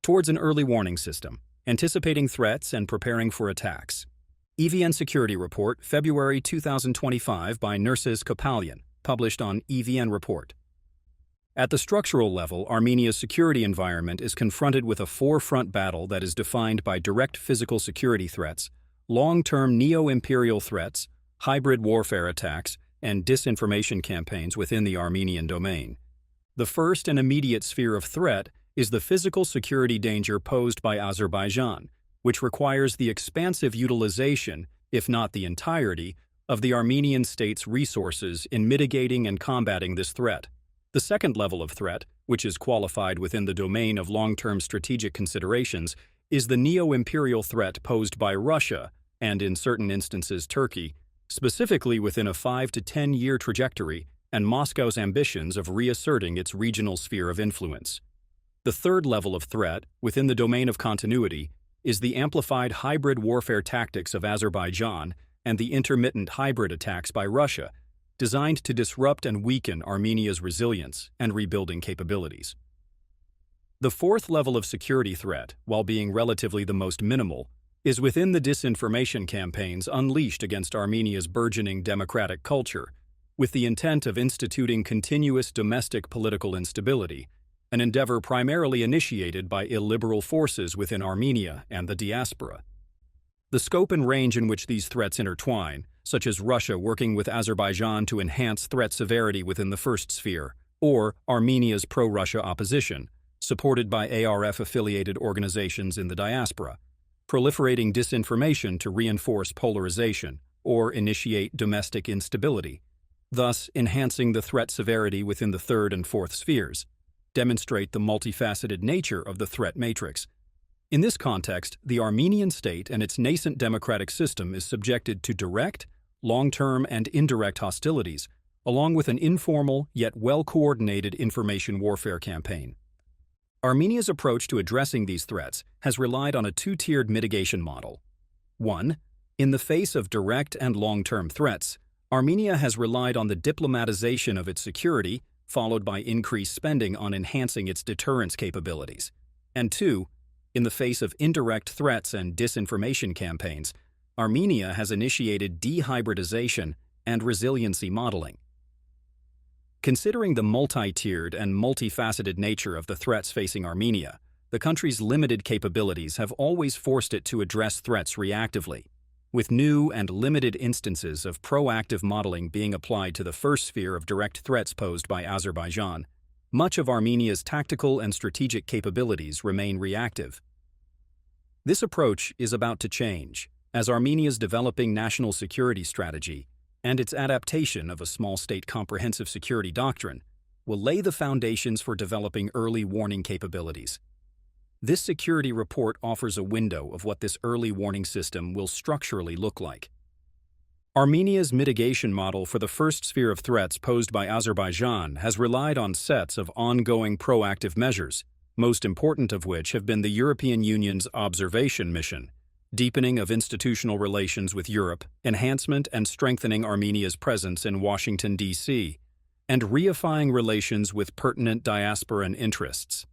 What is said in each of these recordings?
towards an early warning system, anticipating threats and preparing for attacks. EVN Security Report, February 2025 by Nerses Kopalyan, published on EVN Report. At the structural level, Armenia's security environment is confronted with a four-front battle that is defined by direct physical security threats, long-term neo-imperial threats, hybrid warfare attacks, and disinformation campaigns within the Armenian domain. The first and immediate sphere of threat is the physical security danger posed by Azerbaijan, which requires the expansive utilization, if not the entirety, of the Armenian state's resources in mitigating and combating this threat. The second level of threat, which is qualified within the domain of long-term strategic considerations, is the neo-imperial threat posed by Russia, and in certain instances Turkey, specifically within a 5 to 10-year trajectory and Moscow's ambitions of reasserting its regional sphere of influence. The third level of threat, within the domain of continuity, is the amplified hybrid warfare tactics of Azerbaijan and the intermittent hybrid attacks by Russia, designed to disrupt and weaken Armenia's resilience and rebuilding capabilities. The fourth level of security threat, while being relatively the most minimal, is within the disinformation campaigns unleashed against Armenia's burgeoning democratic culture, with the intent of instituting continuous domestic political instability, an endeavor primarily initiated by illiberal forces within Armenia and the diaspora. The scope and range in which these threats intertwine, such as Russia working with Azerbaijan to enhance threat severity within the first sphere, or Armenia's pro-Russia opposition, supported by ARF-affiliated organizations in the diaspora, proliferating disinformation to reinforce polarization or initiate domestic instability, thus enhancing the threat severity within the third and fourth spheres, demonstrate the multifaceted nature of the threat matrix. In this context, the Armenian state and its nascent democratic system is subjected to direct, long-term, and indirect hostilities, along with an informal yet well-coordinated information warfare campaign. Armenia's approach to addressing these threats has relied on a two-tiered mitigation model. 1. In the face of direct and long-term threats, Armenia has relied on the diplomatization of its security, followed by increased spending on enhancing its deterrence capabilities. And 2. In the face of indirect threats and disinformation campaigns, Armenia has initiated dehybridization and resiliency modeling. Considering the multi-tiered and multifaceted nature of the threats facing Armenia, the country's limited capabilities have always forced it to address threats reactively, with new and limited instances of proactive modeling being applied to the first sphere of direct threats posed by Azerbaijan. Much of Armenia's tactical and strategic capabilities remain reactive. This approach is about to change, as Armenia's developing national security strategy and its adaptation of a small-state comprehensive security doctrine will lay the foundations for developing early warning capabilities. This security report offers a window of what this early warning system will structurally look like. Armenia's mitigation model for the first sphere of threats posed by Azerbaijan has relied on sets of ongoing proactive measures, most important of which have been the European Union's observation mission, deepening of institutional relations with Europe, enhancement and strengthening Armenia's presence in Washington, D.C., and reifying relations with pertinent diasporan interests.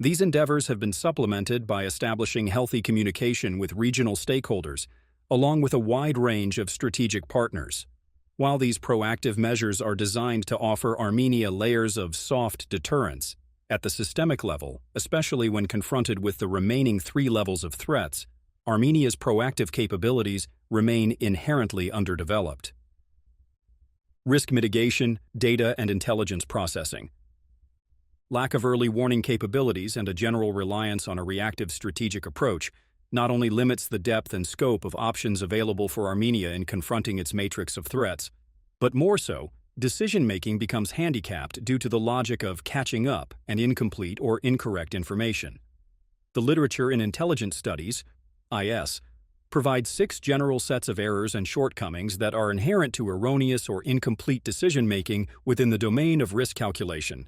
These endeavors have been supplemented by establishing healthy communication with regional stakeholders, along with a wide range of strategic partners. While these proactive measures are designed to offer Armenia layers of soft deterrence, at the systemic level, especially when confronted with the remaining three levels of threats, Armenia's proactive capabilities remain inherently underdeveloped. Risk mitigation, data and intelligence processing. Lack of early warning capabilities and a general reliance on a reactive strategic approach not only limits the depth and scope of options available for Armenia in confronting its matrix of threats, but more so, decision-making becomes handicapped due to the logic of catching up and incomplete or incorrect information. The literature in intelligence studies, IS, provides 6 general sets of errors and shortcomings that are inherent to erroneous or incomplete decision-making within the domain of risk calculation.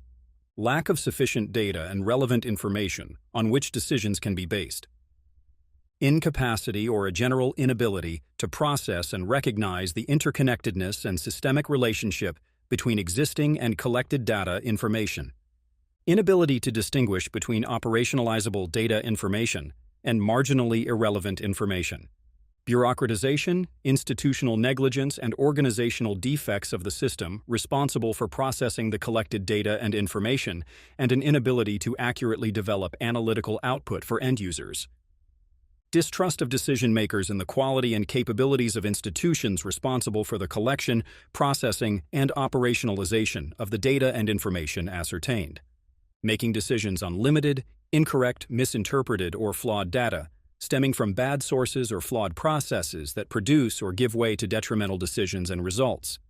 Lack of sufficient data and relevant information on which decisions can be based. Incapacity or a general inability to process and recognize the interconnectedness and systemic relationship between existing and collected data information. inability to distinguish between operationalizable data information and marginally irrelevant information, bureaucratization, institutional negligence, and organizational defects of the system responsible for processing the collected data and information, and an inability to accurately develop analytical output for end users. Distrust of decision-makers in the quality and capabilities of institutions responsible for the collection, processing, and operationalization of the data and information ascertained. Making decisions on limited, incorrect, misinterpreted, or flawed data, stemming from bad sources or flawed processes that produce or give way to detrimental decisions and results.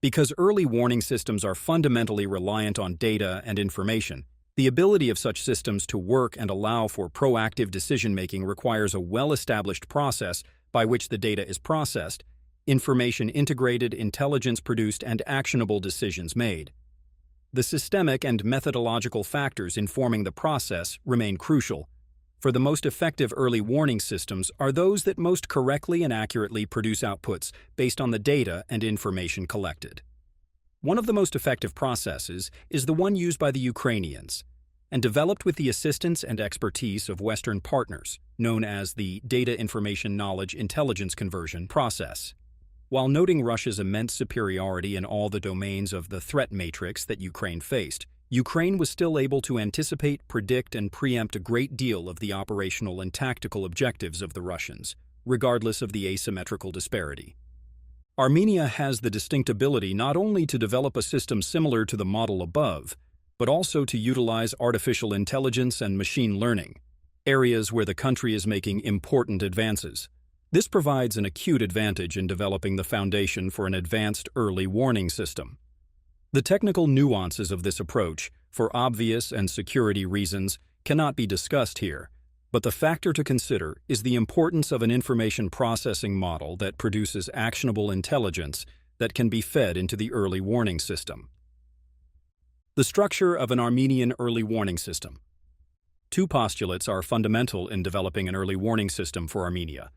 Because early warning systems are fundamentally reliant on data and information, the ability of such systems to work and allow for proactive decision-making requires a well-established process by which the data is processed, information integrated, intelligence produced, and actionable decisions made. The systemic and methodological factors informing the process remain crucial. For the most effective early warning systems are those that most correctly and accurately produce outputs based on the data and information collected. One of the most effective processes is the one used by the Ukrainians and developed with the assistance and expertise of Western partners, known as the Data Information Knowledge Intelligence Conversion process. While noting Russia's immense superiority in all the domains of the threat matrix that Ukraine faced, Ukraine was still able to anticipate, predict, and preempt a great deal of the operational and tactical objectives of the Russians, regardless of the asymmetrical disparity. Armenia has the distinct ability not only to develop a system similar to the model above, but also to utilize artificial intelligence and machine learning, areas where the country is making important advances. This provides an acute advantage in developing the foundation for an advanced early warning system. The technical nuances of this approach, for obvious and security reasons, cannot be discussed here, but the factor to consider is the importance of an information processing model that produces actionable intelligence that can be fed into the early warning system. The structure of an Armenian early warning system. Two postulates are fundamental in developing an early warning system for Armenia.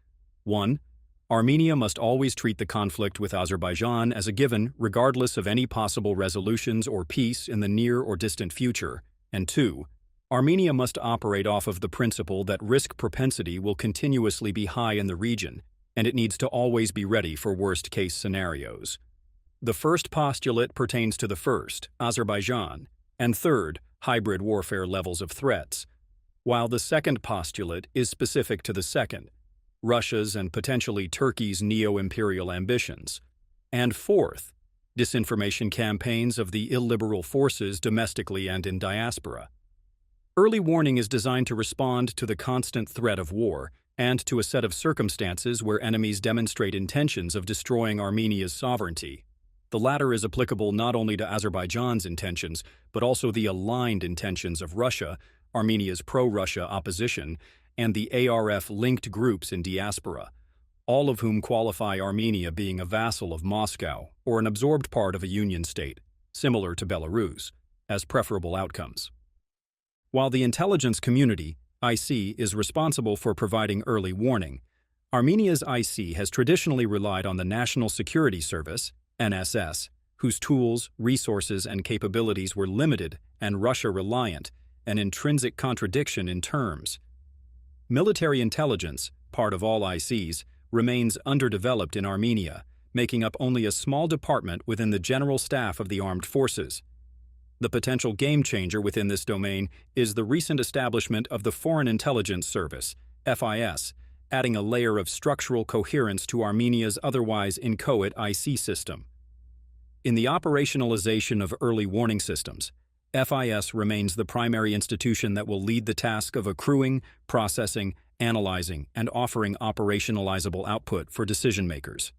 1. Armenia must always treat the conflict with Azerbaijan as a given, regardless of any possible resolutions or peace in the near or distant future. And 2. Armenia must operate off of the principle that risk propensity will continuously be high in the region, and it needs to always be ready for worst-case scenarios. The first postulate pertains to the first, Azerbaijan, and third, hybrid warfare levels of threats, while the second postulate is specific to the second, Russia's and potentially Turkey's neo-imperial ambitions, and fourth, disinformation campaigns of the illiberal forces domestically and in diaspora. Early warning is designed to respond to the constant threat of war and to a set of circumstances where enemies demonstrate intentions of destroying Armenia's sovereignty. The latter is applicable not only to Azerbaijan's intentions, but also the aligned intentions of Russia, Armenia's pro-Russia opposition, and the ARF-linked groups in diaspora, all of whom qualify Armenia being a vassal of Moscow or an absorbed part of a union state, similar to Belarus, as preferable outcomes. While the intelligence community, IC, is responsible for providing early warning, Armenia's IC has traditionally relied on the National Security Service, NSS, whose tools, resources, and capabilities were limited and Russia-reliant, an intrinsic contradiction in terms. Military intelligence, part of all ICs, remains underdeveloped in Armenia, making up only a small department within the general staff of the armed forces. The potential game-changer within this domain is the recent establishment of the Foreign Intelligence Service, FIS, adding a layer of structural coherence to Armenia's otherwise inchoate IC system. In the operationalization of early warning systems, FIS remains the primary institution that will lead the task of accruing, processing, analyzing, and offering operationalizable output for decision-makers.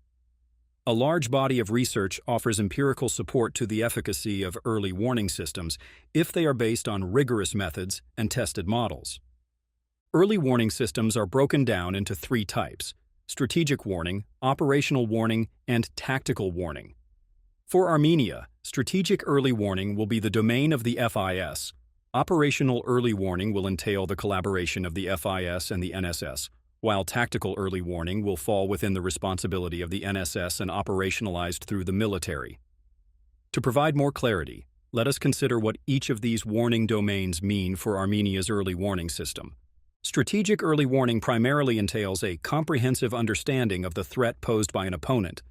A large body of research offers empirical support to the efficacy of early warning systems if they are based on rigorous methods and tested models. Early warning systems are broken down into three types: strategic warning, operational warning, and tactical warning. For Armenia, strategic early warning will be the domain of the FIS. Operational early warning will entail the collaboration of the FIS and the NSS, while tactical early warning will fall within the responsibility of the NSS and operationalized through the military. To provide more clarity, let us consider what each of these warning domains mean for Armenia's early warning system. Strategic early warning primarily entails a comprehensive understanding of the threat posed by an opponent,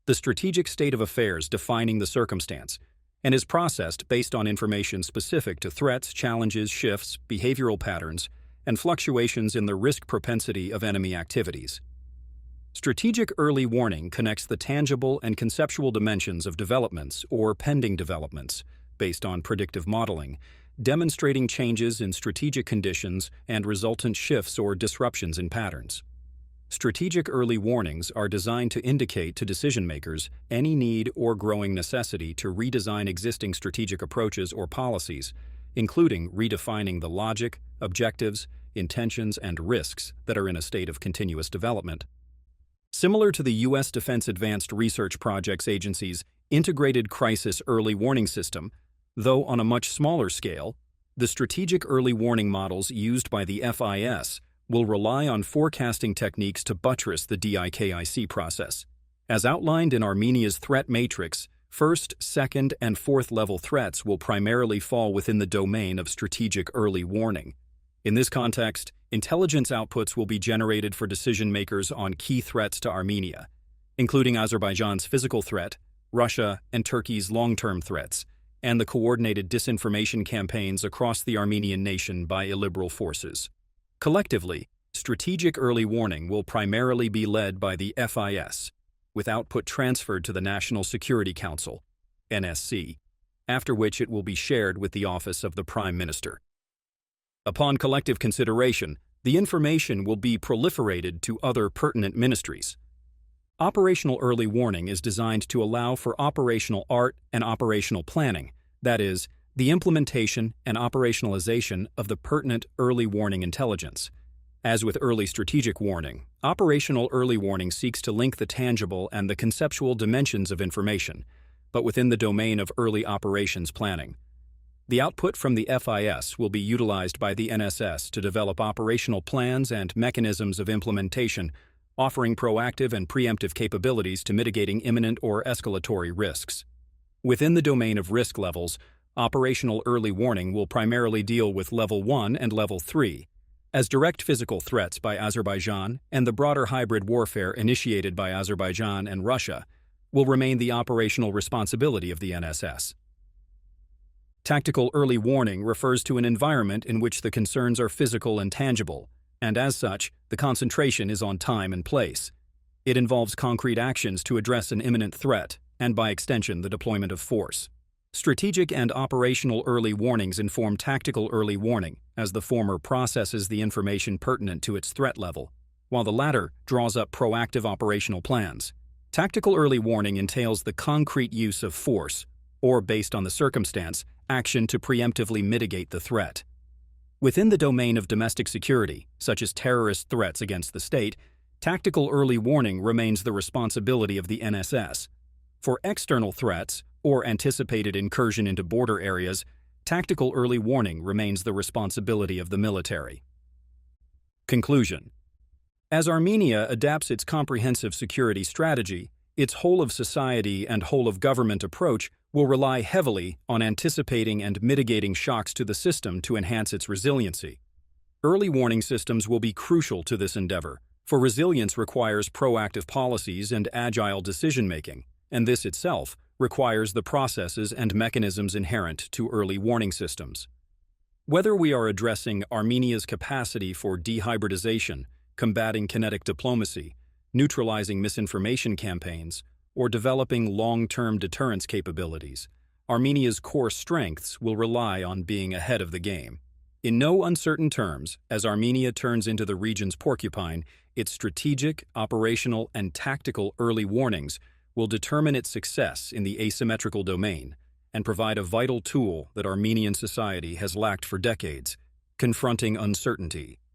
the strategic state of affairs defining the circumstance, and is processed based on information specific to threats, challenges, shifts, behavioral patterns, and fluctuations in the risk propensity of enemy activities. Strategic early warning connects the tangible and conceptual dimensions of developments or pending developments based on predictive modeling, demonstrating changes in strategic conditions and resultant shifts or disruptions in patterns. Strategic early warnings are designed to indicate to decision-makers any need or growing necessity to redesign existing strategic approaches or policies, including redefining the logic, objectives, intentions, and risks that are in a state of continuous development. Similar to the U.S. Defense Advanced Research Projects Agency's Integrated Crisis Early Warning System, though on a much smaller scale, the strategic early warning models used by the FIS will rely on forecasting techniques to buttress the DIKIC process. As outlined in Armenia's threat matrix, first, second, and fourth level threats will primarily fall within the domain of strategic early warning. In this context, intelligence outputs will be generated for decision-makers on key threats to Armenia, including Azerbaijan's physical threat, Russia and Turkey's long-term threats, and the coordinated disinformation campaigns across the Armenian nation by illiberal forces. Collectively, strategic early warning will primarily be led by the FIS, with output transferred to the National Security Council, NSC, after which it will be shared with the Office of the Prime Minister. Upon collective consideration, the information will be proliferated to other pertinent ministries. Operational early warning is designed to allow for operational art and operational planning, that is, the implementation and operationalization of the pertinent early warning intelligence. As with early strategic warning, operational early warning seeks to link the tangible and the conceptual dimensions of information, but within the domain of early operations planning. The output from the FIS will be utilized by the NSS to develop operational plans and mechanisms of implementation, offering proactive and preemptive capabilities to mitigating imminent or escalatory risks. Within the domain of risk levels, operational early warning will primarily deal with Level 1 and Level 3, as direct physical threats by Azerbaijan and the broader hybrid warfare initiated by Azerbaijan and Russia will remain the operational responsibility of the NSS. Tactical early warning refers to an environment in which the concerns are physical and tangible, and as such, the concentration is on time and place. It involves concrete actions to address an imminent threat, and by extension, the deployment of force. Strategic and operational early warnings inform tactical early warning, as the former processes the information pertinent to its threat level, while the latter draws up proactive operational plans. Tactical early warning entails the concrete use of force, or based on the circumstance, action to preemptively mitigate the threat. Within the domain of domestic security, such as terrorist threats against the state, tactical early warning remains the responsibility of the NSS. For external threats, or anticipated incursion into border areas, tactical early warning remains the responsibility of the military. Conclusion. As Armenia adapts its comprehensive security strategy, its whole-of-society and whole-of-government approach will rely heavily on anticipating and mitigating shocks to the system to enhance its resiliency. Early warning systems will be crucial to this endeavor, for resilience requires proactive policies and agile decision-making, and this itself requires the processes and mechanisms inherent to early warning systems. Whether we are addressing Armenia's capacity for dehybridization, combating kinetic diplomacy, neutralizing misinformation campaigns, or developing long-term deterrence capabilities, Armenia's core strengths will rely on being ahead of the game. In no uncertain terms, as Armenia turns into the region's porcupine, its strategic, operational, and tactical early warnings will determine its success in the asymmetrical domain and provide a vital tool that Armenian society has lacked for decades, confronting uncertainty,